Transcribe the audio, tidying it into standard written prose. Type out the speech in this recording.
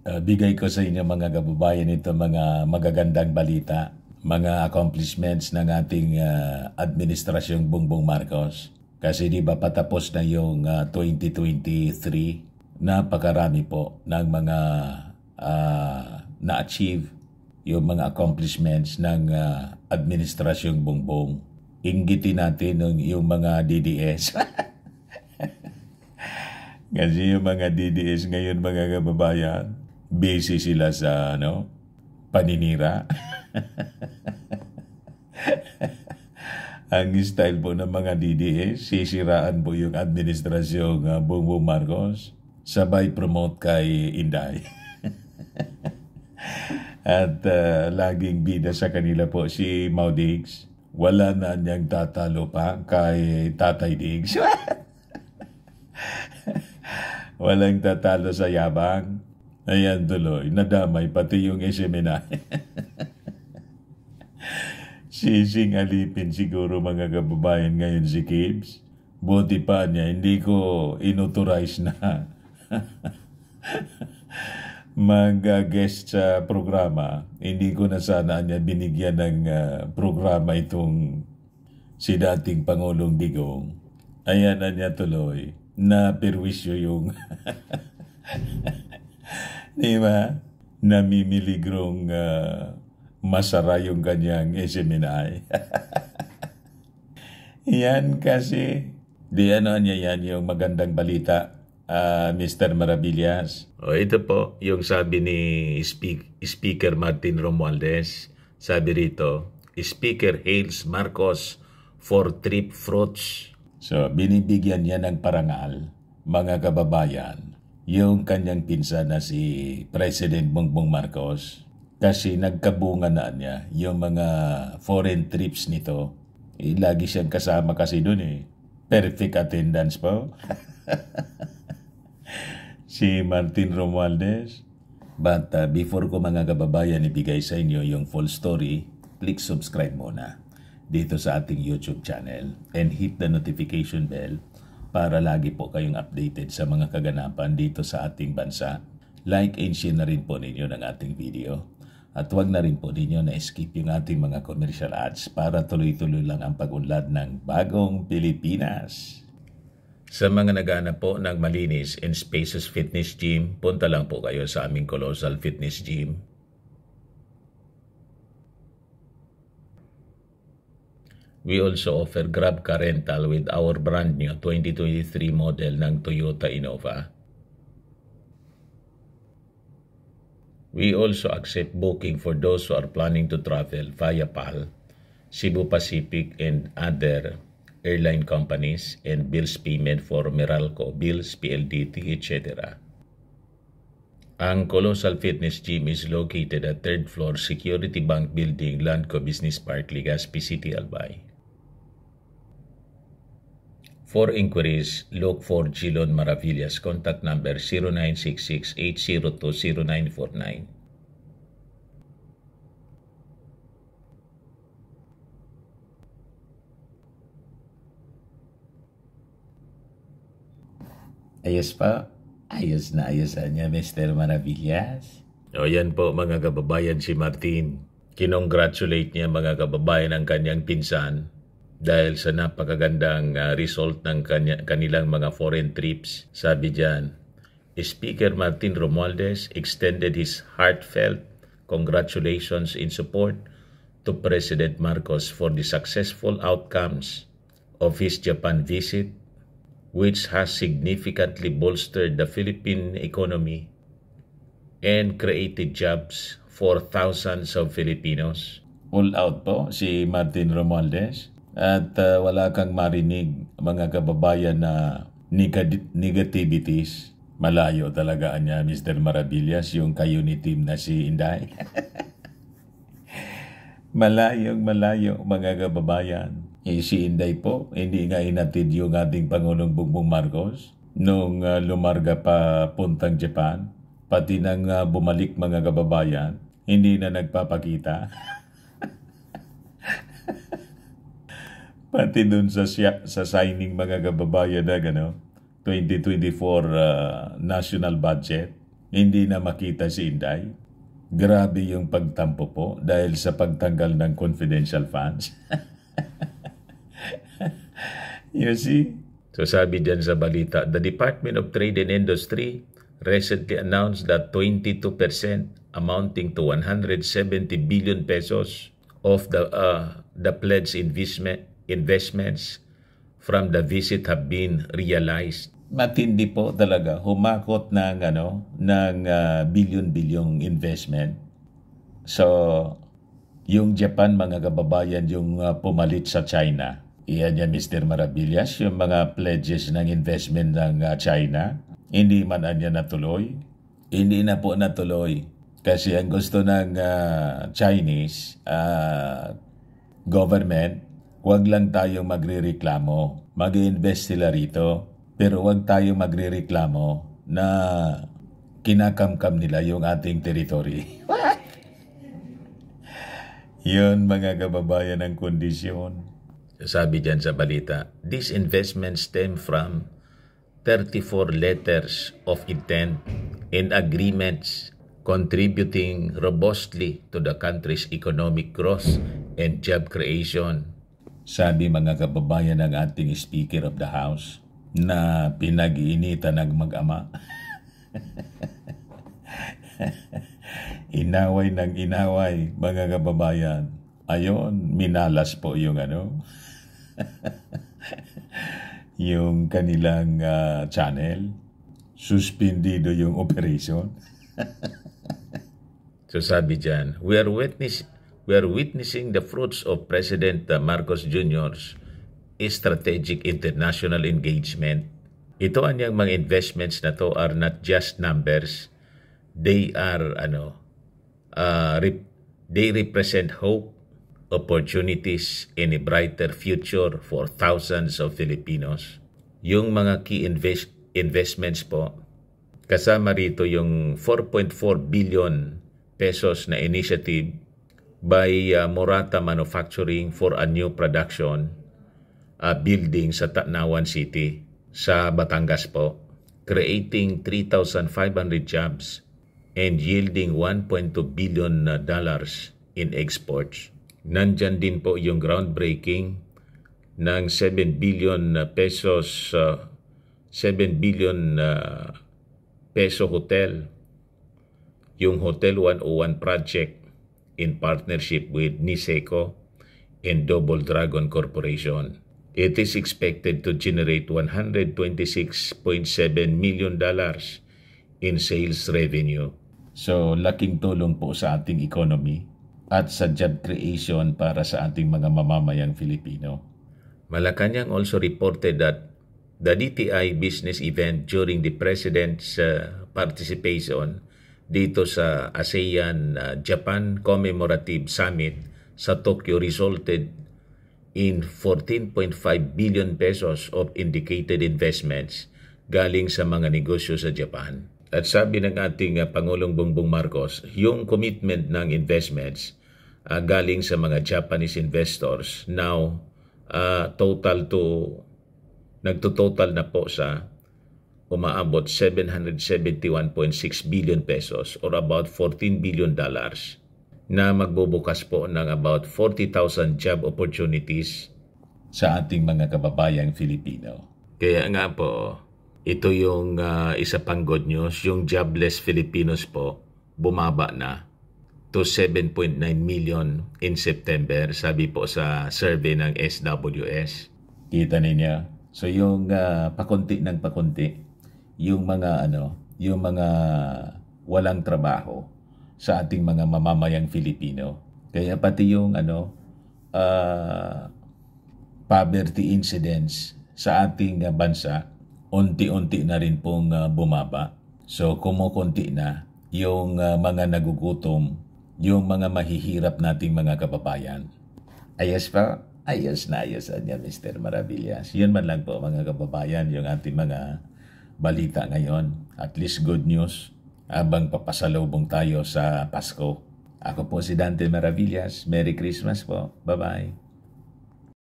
bigay ko sa inyo mga kababayan ito mga magagandang balita, mga accomplishments ng ating administrasyong Bongbong Marcos. Kasi di ba patapos na yung 2023, napakarami po ng mga na-achieve yung mga accomplishments ng administrasyong Bongbong. Inggitin natin yung mga DDS. Kasi yung mga DDS ngayon mga kababayan, busy sila sa paninira. Ang style po ng mga DDS, sisiraan po yung administrasyong Bongbong Marcos, sabay promote kay Inday. At laging bida sa kanila po si Mau Diggs. Wala na niyang tatalo pa kay Tatay Diggs. Walang tatalo sa yabang. Ayan tuloy, nadamay pati yung SMNI. Sising alipin siguro mga kababayan ngayon si Gibbs. Buti pa niya, hindi ko inauthorize na mag-guest sa programa. Hindi ko na sana niya binigyan ng programa itong si dating Pangulong Digong. Ayan na niya tuloy, na perwisyo yung di ba? Namimiligrong masara yung kanyang SMNI. Yan kasi, di niya yan yung magandang balita, Mr. Maravillas. Ito po yung sabi ni Speaker Martin Romualdez. Sabi rito, Speaker hails Marcos for trip fruits. So, binibigyan niya ng parangal, mga kababayan, yung kanyang pinsan na si President Bongbong Marcos. Kasi nagkabunga na niya yung mga foreign trips nito. Lagi siyang kasama kasi dun Perfect attendance po. Si Martin Romualdez. But before ko mga kababayan ibigay sa inyo yung full story, click subscribe muna dito sa ating YouTube channel and hit the notification bell para lagi po kayong updated sa mga kaganapan dito sa ating bansa. Like and share na rin po ninyo ng ating video. At huwag na rin po ninyo na-skip yung ating mga commercial ads para tuloy-tuloy lang ang pag-unlad ng bagong Pilipinas. Sa mga naghahanap po ng malinis and spacious fitness gym, punta lang po kayo sa aming Colossal Fitness Gym. We also offer Grab Car Rental with our brand new 2023 model ng Toyota Innova. We also accept booking for those who are planning to travel via PAL, Cebu Pacific and other airline companies, and bills payment for Meralco, Bills, PLDT, etc. Ang Colossal Fitness Gym is located at 3rd floor Security Bank Building, Landco Business Park, Legazpi City, Albay. For inquiries, look for Gilon Maravillas. Contact number 0966-802-0949. Ayos pa. Ayos na niya, Mr. Maravillas. O yan po mga kababayan, si Martin. Kinongratulate niya mga kababayan ang kanyang pinsan dahil sa napakagandang result ng kanilang mga foreign trips. Sabi diyan, Speaker Martin Romualdez extended his heartfelt congratulations in support to President Marcos for the successful outcomes of his Japan visit, which has significantly bolstered the Philippine economy and created jobs for thousands of Filipinos. All out po si Martin Romualdez at wala kang marinig mga kababayan na negativities. Malayo talaga niya, Mr. Maravillas, yung ka-unity team na si Inday. Malayo mga kababayan. Si Inday po, hindi nga inatid yung ating Pangulong Bongbong Marcos nung lumarga pa puntang Japan. Pati nang bumalik mga kababayan, hindi na nagpapakita. Pati dun sa signing mga kababayan na 2024 national budget, Hindi na makita si Inday. Grabe yung pagtampo po dahil sa pagtanggal ng confidential funds. You see? So sabi dyan sa balita, the Department of Trade and Industry recently announced that 22% amounting to 170 billion pesos of the pledged investments from the visit have been realized. Matindi po talaga, humakot ng billion-bilyong investment. So, yung Japan, mga kababayan, yung pumalit sa China. Iyan yan, Mr. Maravillas, yung mga pledges ng investment ng China. Hindi man anya natuloy. Hindi na po natuloy. Kasi ang gusto ng Chinese government, huwag lang tayong magrereklamo. Mag-invest sila rito. Pero huwag tayong magrereklamo na kinakamkam nila yung ating territory. Yun, mga kababayan, ang kondisyon. Sabi dyan sa balita, these investments stem from 34 letters of intent and agreements contributing robustly to the country's economic growth and job creation. Sabi, mga kababayan, ng ating Speaker of the House, na pinag-iinitan ng mag-ama. Inaway ng inaway, mga kababayan. Ayon, minalas po yung yung kanilang channel. Suspendido yung operation. So sabi dyan, we are witnessing the fruits of President Marcos Jr.'s strategic international engagement. Ito anyang mga investments na to are not just numbers. They are they represent hope, opportunities, and a brighter future for thousands of Filipinos. Yung mga key investments po, kasama rito yung 4.4 billion pesos na initiative by Murata Manufacturing for a new production building sa Tacnawan City sa Batangas po, creating 3,500 jobs and yielding $1.2 billion in exports. Nandyan din po yung groundbreaking ng 7 billion pesos peso hotel, yung Hotel 101 project in partnership with Niseko and Double Dragon Corporation. It is expected to generate $126.7 million in sales revenue. So, laking tulong po sa ating economy at sa job creation para sa ating mga mamamayang Filipino. Malacanang also reported that the DTI business event during the President's participation dito sa ASEAN Japan Commemorative Summit sa Tokyo resulted in 14.5 billion pesos of indicated investments galing sa mga negosyo sa Japan. At sabi ng ating Pangulong Bongbong Marcos, yung commitment ng investments galing sa mga Japanese investors now nagtototal na po sa umaabot 771.6 billion pesos or about $14 billion na magbubukas po ng about 40,000 job opportunities sa ating mga kababayang Filipino. Kaya nga po, ito yung isa pang good news, yung jobless Filipinos po bumaba na to 7.9 million in September, sabi po sa survey ng SWS. Kita ninyo? So yung pakunti ng pakunti, yung mga walang trabaho sa ating mga mamamayang Filipino. Kaya pati yung poverty incidence sa ating bansa, unti-unti na rin pong bumaba. So kumukunti na yung mga nagugutom, yung mga mahihirap nating mga kababayan. Ayos pa? Ayos na ayos niya, Mr. Maravillas. Yun man lang po, mga kababayan, yung ating mga balita ngayon. At least good news habang papasalubong tayo sa Pasko. Ako po si Dante Maravillas. Merry Christmas po. Bye-bye.